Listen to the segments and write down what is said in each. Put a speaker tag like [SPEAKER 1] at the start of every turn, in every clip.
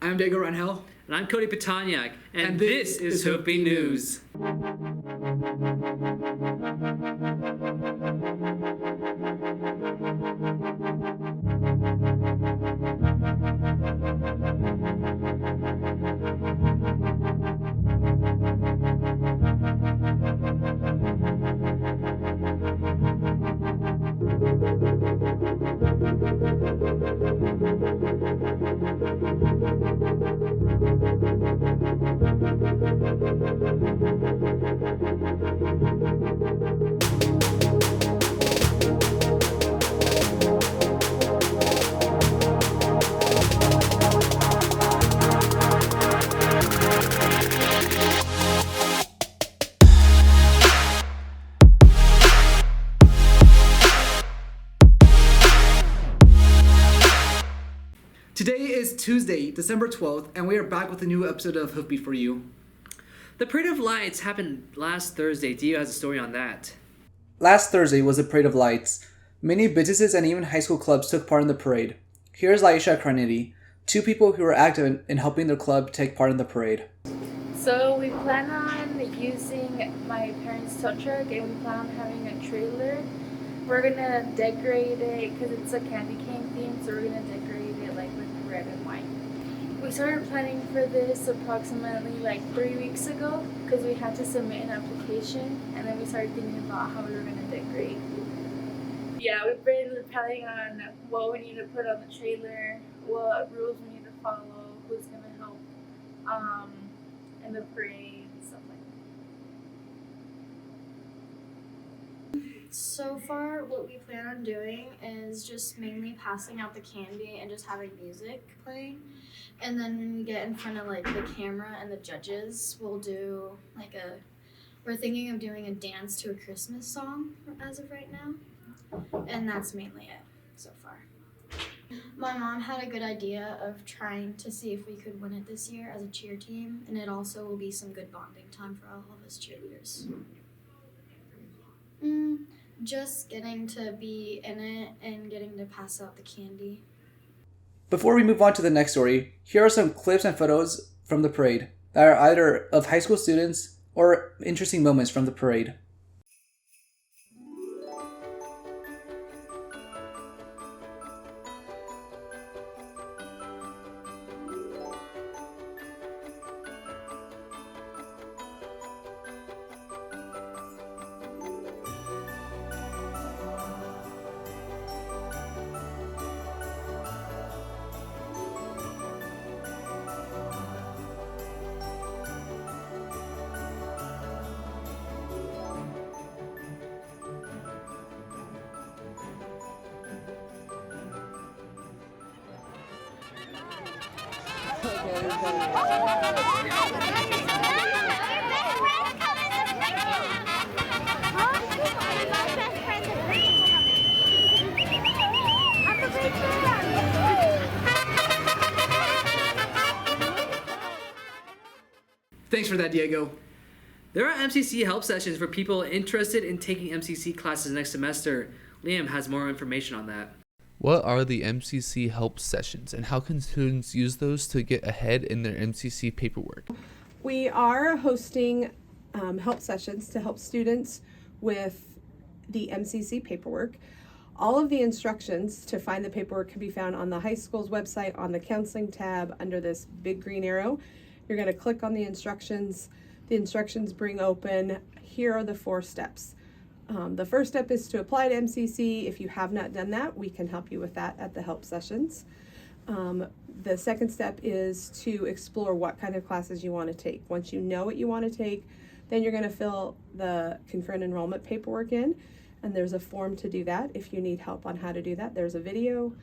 [SPEAKER 1] I'm Rangel.
[SPEAKER 2] And I'm Cody Pitonyak. And this is Hoofbeat News.
[SPEAKER 1] Today is Tuesday, December 12th, and we are back with a new episode of Hoofbeat for you.
[SPEAKER 2] The Parade of Lights happened last Thursday. Dio has a story on that.
[SPEAKER 3] Last Thursday was the Parade of Lights. Many businesses and even high school clubs took part in the parade. Here's Laisha Carnity, two people who were active in helping their club take part in the parade.
[SPEAKER 4] So we plan on using my parents' tow truck, and we plan on having a trailer. We're gonna decorate it because it's a candy cane theme, so we're gonna decorate it like with red and white. We started planning for this approximately like 3 weeks ago because we had to submit an application, and then we started thinking about how we were gonna decorate. Yeah, we've been planning on what we need to put on the trailer, what rules we need to follow, who's gonna help in the parade, and stuff like that.
[SPEAKER 5] So far, what we plan on doing is just mainly passing out the candy and just having music playing. And then when we get in front of like the camera and the judges, we'll do we're thinking of doing a dance to a Christmas song as of right now. And that's mainly it so far. My mom had a good idea of trying to see if we could win it this year as a cheer team, and it also will be some good bonding time for all of us cheerleaders. Just getting to be in it and getting to pass out the candy.
[SPEAKER 3] Before we move on to the next story, here are some clips and photos from the parade that are either of high school students or interesting moments from the parade.
[SPEAKER 1] Thanks for that, Diego.
[SPEAKER 2] There are MCC Help Sessions for people interested in taking MCC classes next semester. Liam has more information on that.
[SPEAKER 6] What are the MCC Help Sessions, and how can students use those to get ahead in their MCC paperwork?
[SPEAKER 7] We are hosting help sessions to help students with the MCC paperwork. All of the instructions to find the paperwork can be found on the high school's website on the counseling tab under this big green arrow. You're going to click on the instructions. The instructions bring open, here are the 4 steps. The first step is to apply to MCC. If you have not done that, we can help you with that at the help sessions. The second step is to explore what kind of classes you want to take. Once you know what you want to take, then you're going to fill the concurrent enrollment paperwork in, and there's a form to do that. If you need help on how to do that, there's a video.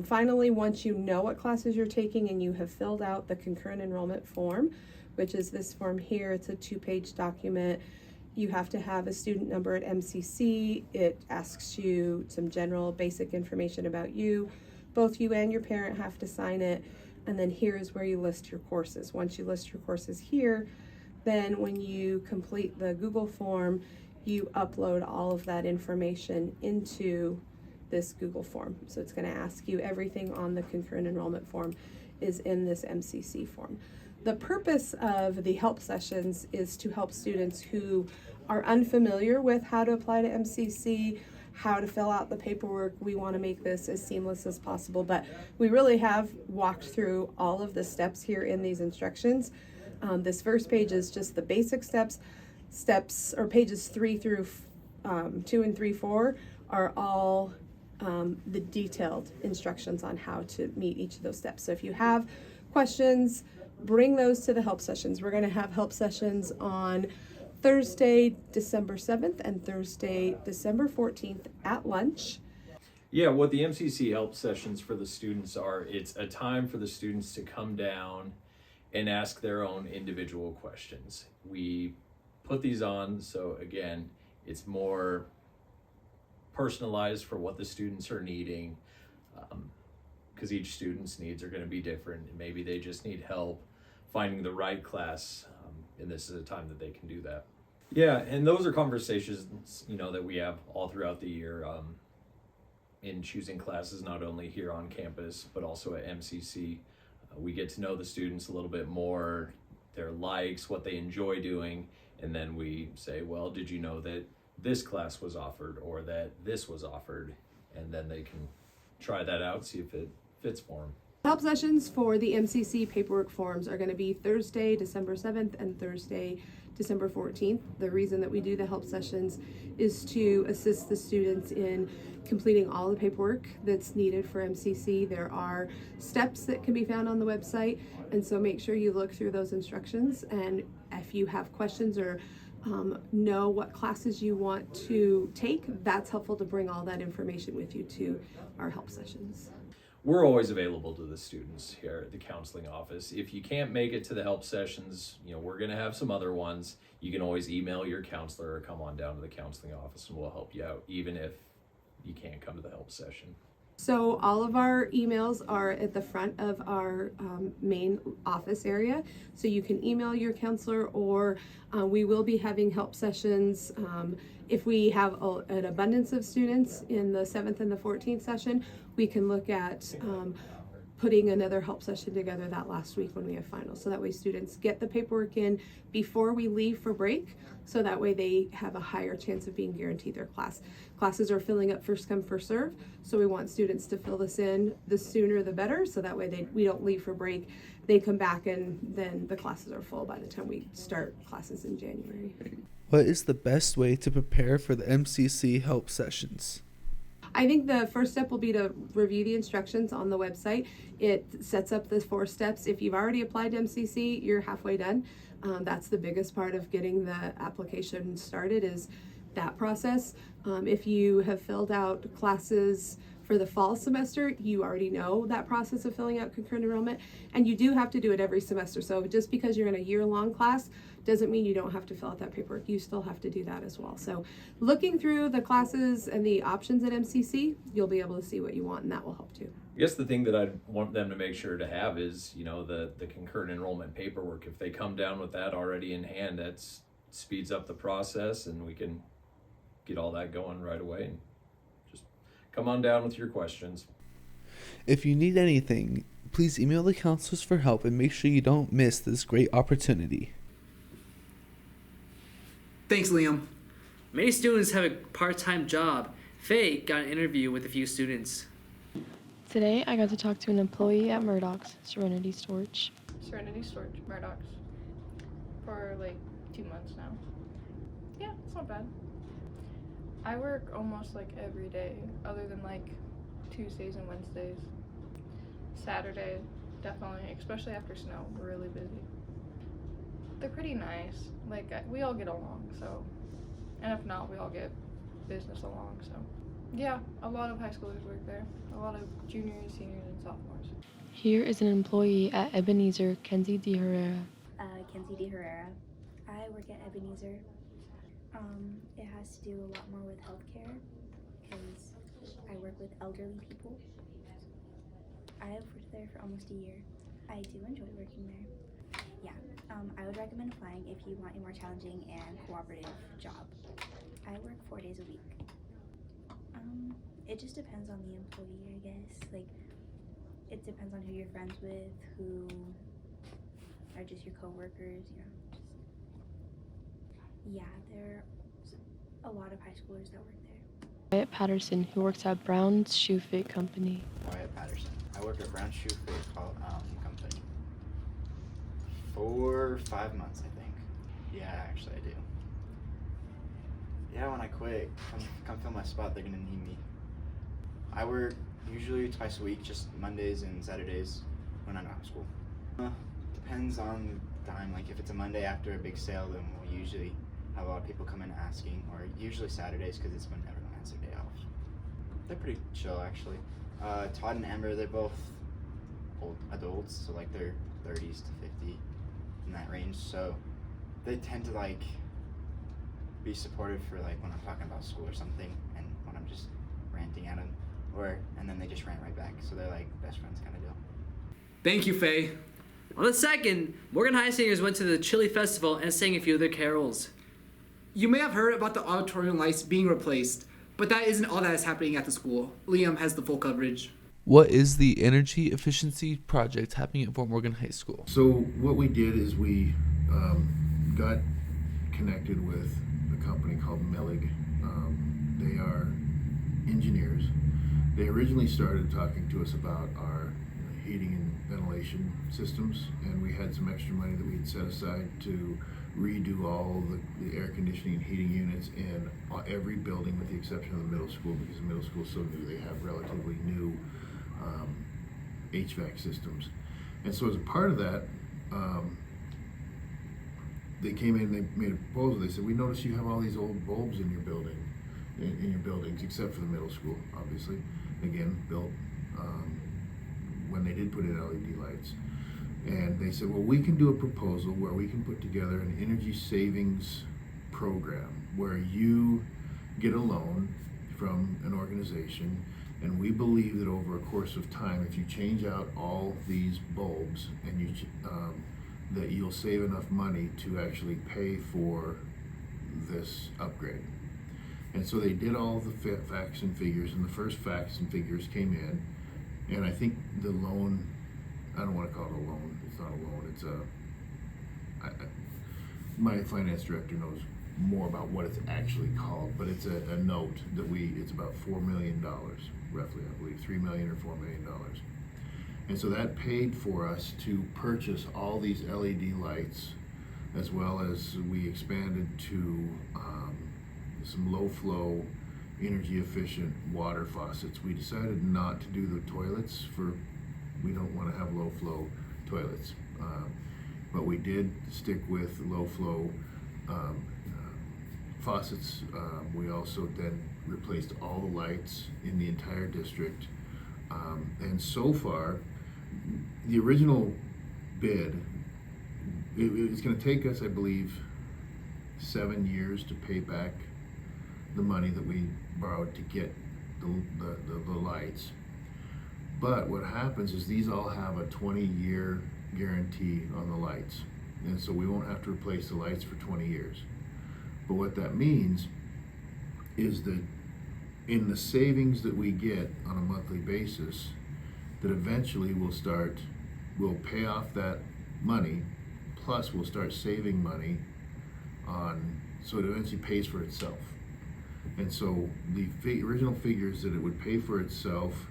[SPEAKER 7] Finally, once you know what classes you're taking and you have filled out the concurrent enrollment form, which is this form here, it's a 2-page document. You have to have a student number at MCC. It asks you some general basic information about you. Both you and your parent have to sign it. And then here is where you list your courses. Once you list your courses here, then when you complete the Google form, you upload all of that information into this Google form. So it's going to ask you everything on the concurrent enrollment form is in this MCC form. The purpose of the help sessions is to help students who are unfamiliar with how to apply to MCC, how to fill out the paperwork. We want to make this as seamless as possible, but we really have walked through all of the steps here in these instructions. This first page is just the basic steps, or pages 3 through 2 and 3, 4 are all the detailed instructions on how to meet each of those steps. So if you have questions, bring those to the help sessions. We're going to have help sessions on Thursday, December 7th and Thursday, December 14th at lunch.
[SPEAKER 8] Yeah, what the MCC Help Sessions for the students are, it's a time for the students to come down and ask their own individual questions. We put these on, so again, it's more personalized for what the students are needing, because each student's needs are going to be different. Maybe they just need help finding the right class, and this is a time that they can do that. Yeah, and those are conversations, that we have all throughout the year in choosing classes, not only here on campus, but also at MCC. We get to know the students a little bit more, their likes, what they enjoy doing, and then we say, well, did you know that this class was offered or that this was offered? And then they can try that out, see if it fits for them.
[SPEAKER 7] Help sessions for the MCC paperwork forms are going to be Thursday, December 7th and Thursday, December 14th. The reason that we do the help sessions is to assist the students in completing all the paperwork that's needed for MCC. There are steps that can be found on the website, and so make sure you look through those instructions, and if you have questions or know what classes you want to take, that's helpful to bring all that information with you to our help sessions.
[SPEAKER 8] We're always available to the students here at the counseling office. If you can't make it to the help sessions, we're going to have some other ones. You can always email your counselor or come on down to the counseling office and we'll help you out, even if you can't come to the help session.
[SPEAKER 7] So all of our emails are at the front of our main office area. So you can email your counselor, or we will be having help sessions. If we have an abundance of students in the 7th and the 14th session, we can look at putting another help session together that last week when we have finals. So that way students get the paperwork in before we leave for break, so that way they have a higher chance of being guaranteed their class. Classes are filling up first come, first serve, so we want students to fill this in the sooner the better, so that way we don't leave for break. They come back and then the classes are full by the time we start classes in January.
[SPEAKER 6] What is the best way to prepare for the MCC help sessions?
[SPEAKER 7] I think the first step will be to review the instructions on the website. It sets up the 4 steps. If you've already applied to MCC, you're halfway done. That's the biggest part of getting the application started, is that process. If you have filled out classes for the fall semester, you already know that process of filling out concurrent enrollment, and you do have to do it every semester. So just because you're in a year-long class doesn't mean you don't have to fill out that paperwork. You still have to do that as well. So looking through the classes and the options at MCC, you'll be able to see what you want, and that will help too.
[SPEAKER 8] I guess the thing that I'd want them to make sure to have is, the concurrent enrollment paperwork. If they come down with that already in hand, that speeds up the process and we can get all that going right away. And just come on down with your questions.
[SPEAKER 6] If you need anything, please email the counselors for help and make sure you don't miss this great opportunity.
[SPEAKER 1] Thanks, Liam.
[SPEAKER 2] Many students have a part-time job. Faye got an interview with a few students.
[SPEAKER 9] Today, I got to talk to an employee at Murdoch's Serenity Storage.
[SPEAKER 10] Serenity Storage, Murdoch's, for like 2 months now. Yeah, it's not bad. I work almost like every day, other than like Tuesdays and Wednesdays. Saturday, definitely, especially after snow, we're really busy. They're pretty nice. Like, we all get along, so, and if not, we all get business along, so. Yeah, a lot of high schoolers work there. A lot of juniors, seniors, and sophomores.
[SPEAKER 9] Here is an employee at Ebenezer, Kenzie D. Herrera.
[SPEAKER 11] Kenzie D. Herrera. I work at Ebenezer. It has to do a lot more with healthcare because I work with elderly people. I've worked there for almost a year. I do enjoy working there. Yeah, I would recommend applying if you want a more challenging and cooperative job. I work 4 days a week. It just depends on the employee, I guess. Like, it depends on who you're friends with, who are just your coworkers, yeah, there's a lot of high schoolers that work there.
[SPEAKER 9] Wyatt Patterson, who works at Brown's Shoe Fit Company.
[SPEAKER 12] Wyatt Patterson. I work at Brown's Shoe Fit Company. 4 or 5 months, I think. Yeah, actually I do. Yeah, when I quit, come fill my spot, they're gonna need me. I work usually twice a week, just Mondays and Saturdays when I'm out of school. Depends on the time. Like if it's a Monday after a big sale, then we'll usually have a lot of people come in asking, or usually Saturdays because it's when everyone has their day off. They're pretty chill actually. Todd and Amber, they're both old adults, so like they're 30s to 50 in that range. So they tend to like be supportive for like when I'm talking about school or something, and when I'm just ranting at them, and then they just rant right back. So they're like best friends kind of deal.
[SPEAKER 1] Thank you, Faye.
[SPEAKER 2] On the 2nd, Morgan High singers went to the Chili Festival and sang a few of their carols.
[SPEAKER 1] You may have heard about the auditorium lights being replaced, but that isn't all that is happening at the school. Liam has the full coverage.
[SPEAKER 6] What is the energy efficiency project happening at Fort Morgan High School?
[SPEAKER 13] So what we did is we got connected with a company called Millig. They are engineers. They originally started talking to us about our heating and ventilation systems, and we had some extra money that we had set aside to redo all the air conditioning and heating units in every building with the exception of the middle school, because the middle school is so new. They have relatively new HVAC systems. And so as a part of that, they came in and they made a proposal. They said, we noticed you have all these old bulbs in your building, in your buildings, except for the middle school, obviously. Again, built when they did put in LED lights. And they said, well, we can do a proposal where we can put together an energy savings program where you get a loan from an organization, and we believe that over a course of time, if you change out all these bulbs, and you that you'll save enough money to actually pay for this upgrade. And so they did all the facts and figures, and the first facts and figures came in, and I think the loan, I don't want to call it a loan, it's not a loan, it's my finance director knows more about what it's actually called, but it's a note that it's about $4 million, roughly, I believe, $3 million or $4 million. And so that paid for us to purchase all these LED lights, as well as we expanded to some low flow, energy efficient water faucets. We decided not to do the toilets we don't want to have low flow toilets. But we did stick with low flow faucets. We also then replaced all the lights in the entire district. And so far, the original bid, it's going to take us, I believe, 7 years to pay back the money that we borrowed to get the lights. But what happens is these all have a 20-year guarantee on the lights. And so we won't have to replace the lights for 20 years. But what that means is that in the savings that we get on a monthly basis, that eventually we'll pay off that money, plus we'll start saving money so it eventually pays for itself. And so the original figures that it would pay for itself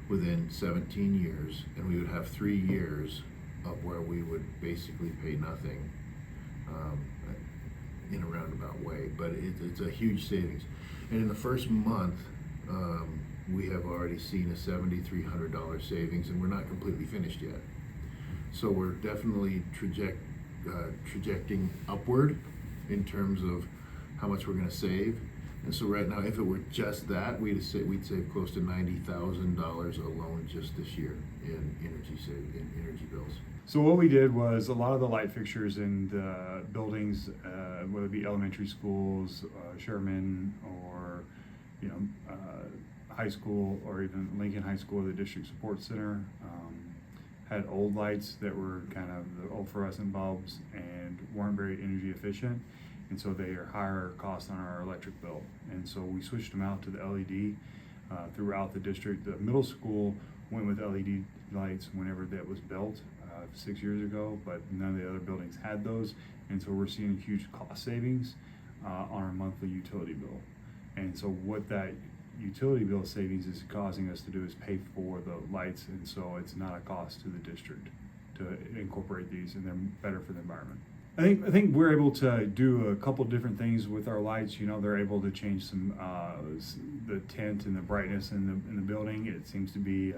[SPEAKER 13] within 17 years, and we would have 3 years of where we would basically pay nothing in a roundabout way. But it's a huge savings. And in the first month, we have already seen a $7,300 savings, and we're not completely finished yet. So we're definitely trajecting upward in terms of how much we're going to save. And so right now, if it were just that, we'd save close to $90,000 alone just this year in energy bills.
[SPEAKER 14] So what we did was a lot of the light fixtures in the buildings, whether it be elementary schools, Sherman, or high school, or even Lincoln High School, the District Support Center, had old lights that were kind of the old fluorescent bulbs and weren't very energy efficient. And so they are higher cost on our electric bill. And so we switched them out to the LED throughout the district. The middle school went with LED lights whenever that was built 6 years ago, but none of the other buildings had those, and so we're seeing huge cost savings on our monthly utility bill. And so what that utility bill savings is causing us to do is pay for the lights, and so it's not a cost to the district to incorporate these, and they're better for the environment. I think we're able to do a couple different things with our lights. You know, they're able to change some the tint and the brightness in the building. It seems to be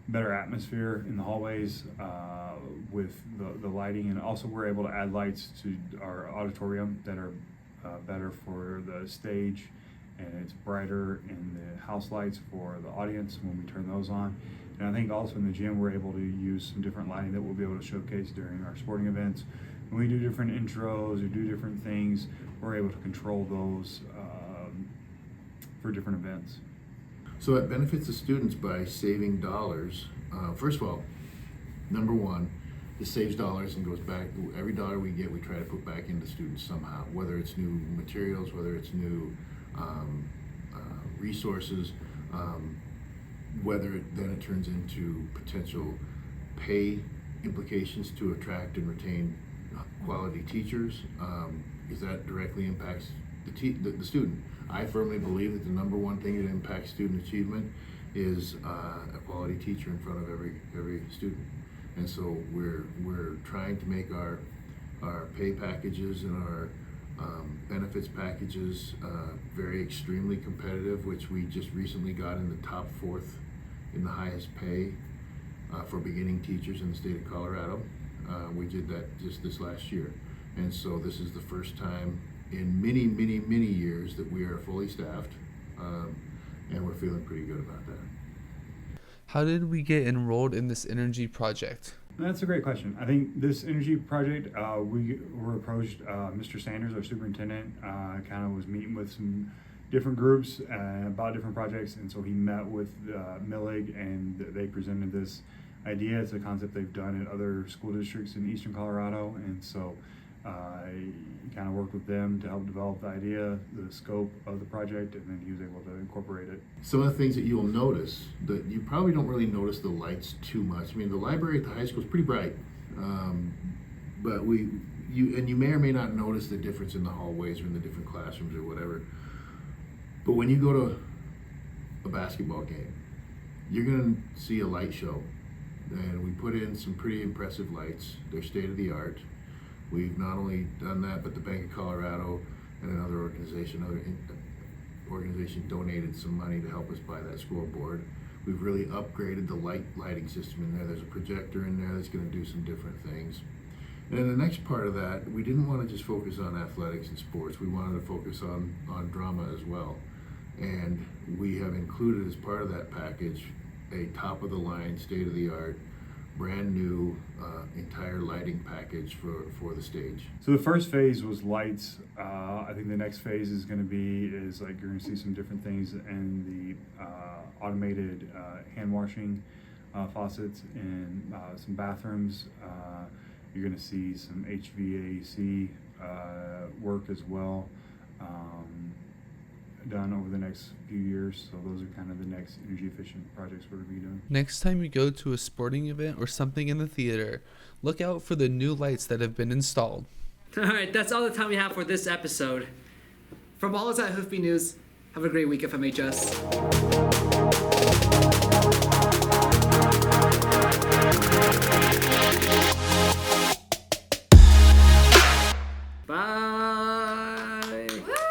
[SPEAKER 14] better atmosphere in the hallways with the lighting, and also we're able to add lights to our auditorium that are better for the stage, and it's brighter in the house lights for the audience when we turn those on. And I think also in the gym we're able to use some different lighting that we'll be able to showcase during our sporting events. When we do different intros or do different things, we're able to control those for different events.
[SPEAKER 13] So it benefits the students by saving dollars. First of all, number one, it saves dollars and goes back. Every dollar we get, we try to put back into students somehow, whether it's new materials, whether it's new resources, whether then it turns into potential pay implications to attract and retain quality teachers, because that directly impacts the student. I firmly believe that the number one thing that impacts student achievement is a quality teacher in front of every student. And so we're trying to make our pay packages and our benefits packages very extremely competitive, which we just recently got in the top 4th in the highest pay for beginning teachers in the state of Colorado. We did that just this last year. And so this is the first time in many, many, many years that we are fully staffed, and we're feeling pretty good about that.
[SPEAKER 6] How did we get enrolled in this energy project?
[SPEAKER 14] That's a great question. I think this energy project, we were approached, Mr. Sanders, our superintendent, kind of was meeting with some different groups about different projects, and so he met with Millig, and they presented this idea. It's a concept they've done in other school districts in eastern Colorado, and so I kind of worked with them to help develop the idea, the scope of the project, and then he was able to incorporate it.
[SPEAKER 13] Some of the things that you'll notice, that you probably don't really notice the lights too much. I mean, the library at the high school is pretty bright, but you may or may not notice the difference in the hallways or in the different classrooms or whatever. But when you go to a basketball game, you're gonna see a light show, and we put in some pretty impressive lights. They're state of the art. We've not only done that, but the Bank of Colorado and another organization donated some money to help us buy that scoreboard. We've really upgraded the lighting system in there. There's a projector in there that's going to do some different things. And then the next part of that, we didn't want to just focus on athletics and sports. We wanted to focus on drama as well. And we have included as part of that package a top-of-the-line, state-of-the-art, brand new entire lighting package for the stage.
[SPEAKER 14] So the first phase was lights. I think the next phase is going to be like you're going to see some different things in the automated hand washing faucets in some bathrooms. You're going to see some HVAC work as well done over the next few years. So those are kind of the next energy efficient projects we're going to be doing.
[SPEAKER 6] Next time you go to a sporting event or something in the theater, look out for the new lights that have been installed.
[SPEAKER 2] All right, that's all the time we have for this episode.
[SPEAKER 1] From all of us at Hoofbeat News, have a great week, FMHS.